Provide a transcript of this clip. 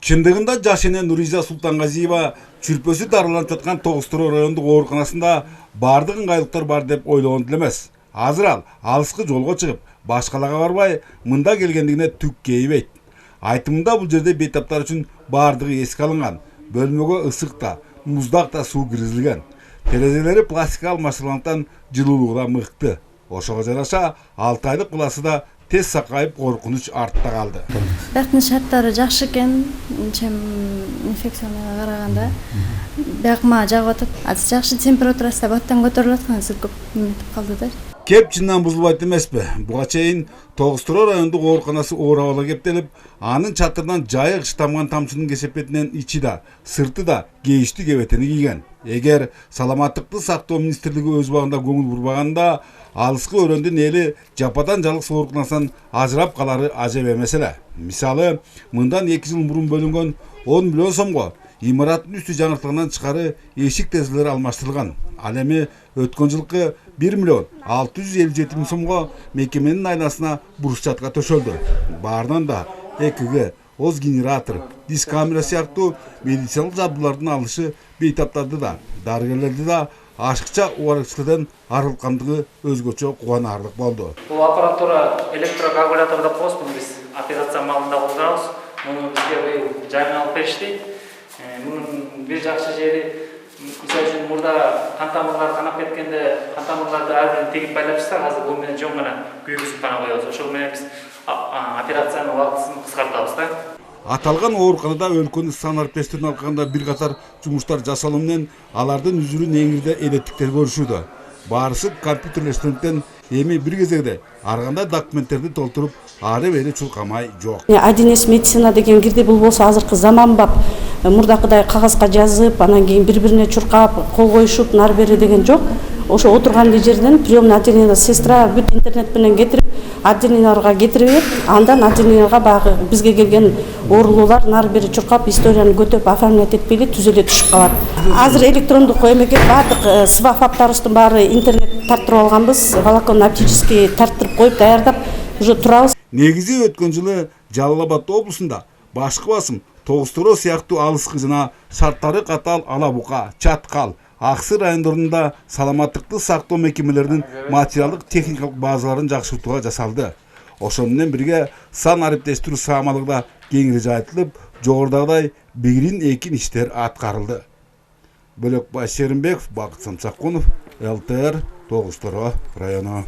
Чындыгында жаш эне Нуриза Султангазиева чүрпөсү дарыланып жаткан Тогуз-Туроо райондук ооруканасында бардык ыңгайлыктар бар деп ойлогон элемес. Азыр ал алыскы жолго чыгып, башкаларга барбай, мында келгендигине түк кейбейт. Айтымында бул жерде бейтаптар үчүн бардыгы эске алынган. Бөлмөгө ысык да, муздак да суу киргизилген. Терезелери пластика алмаштырылгандыктан жылуулугу да мыкты. Ошого жараша 6 айлык баласы да тез сакайып коркунуч артта калды. Бактын шарттары жакшы экен, чем инфекцияга караганда. Бак мага жагып атат. Азыр жакшы температурасы да баттан көтөрүлүп аткан, азыр көп неметип калды да. Кеп чындан бузулбайт эмеспи? Буга чейин Тогуз-Туроо райондук ооруканасы оор абалга кептелип, анын чатырынан жайык штамган тамчынын кесепетинен ичи да, сырты да кейиштүү кебетени кийген. Эгер саламаттыкты сактоо министрлиги өз убагында көңүл бурбаганда, алыскы өрөндүн эли жападан жалгыз ооруканасынан ажырап калары ажеп эмес эле. Мисалы, мындан 2 жыл мурун бөлүнгөн 10 миллион сомго имараттын үстү жаңыртылгандан тышкары эшик терезелери алмаштырылган. Ал эми өткөн жылкы 1 миллион 657 миң сомго мекеменин айласына брусчатка төшөлдү. Баарынан да ЭКГ, оз генератор, диск камера сыяктуу медициналык жабдуулардын алышы бейтаптарды да, дарыгерлерди да ашыкча убарыкчылыктан арылткандыгы өзгөчө кубанарлык болду. Бул аппаратура электрокоагулятор деп коебуз, биз операция маалында колдонобуз. Муну бизге быйыл жаңы алып беришти. Мунун бир жакшы жери, мисалы үчүн мурда кан тамырлар канап кеткенде, кан тамырларды ар бирин тегип байлапчытар, азыр бул менен жөн гана күйгүзүп гана коебуз. Ошол менен биз операциянын убактысын кыскартабыз да. Аталган ооруканада өлкөнүн сан арпестирин алганда бир катар жумуштар жасалуу менен алардын үзүрү неңирде элеттиктер көрүшүүдө. Баарысы компьютерлештирилгенден эми бир кезегде ар кандай документтерди толтуруп, ары бери чуркамай жок. 1С медицина деген кирди, бул болсо азыркы заманбап, мурдакыдай кагазга жазып, анан кийин бири-бирине чуркап, кол коюшуп, нары бери деген жок. Ошо отурган жерден приемный отделениеда сестра бүт интернет менен кетирип, отделенияларга кетирип берип, андан отделенияларга багы бизге келген оорулуулар нары бери чуркап, историяны көтөп, оформлять этпей эле түзүлө түшүп калат. Азыр электрондук эмеге бардык сваф-аптарыбыздын баары интернет тарттырып алганбыз, волоконно-оптический тарттырып коюп даярдап уже турабыз. Негизи өткөн жылы Жалал Абад облусунда башкы басым Тогуз-Туроо сыяктуу алыскы жана шарттары катаал Ала Бука, Чаткал, Аксы райондорунда саламаттыкты сактоо мекемелеринин материалдык техникалык базаларын жакшыртууга жасалды. Ошону менен бирге сан ариптештирүү саамалыгы да кеңири жайылтылып, жогорудагыдай бирин экин иштер аткарылды. Бөлөкбай Шеримбеков, Бакыт Самсакунов, ЛТР, Тогуз-Туроо району.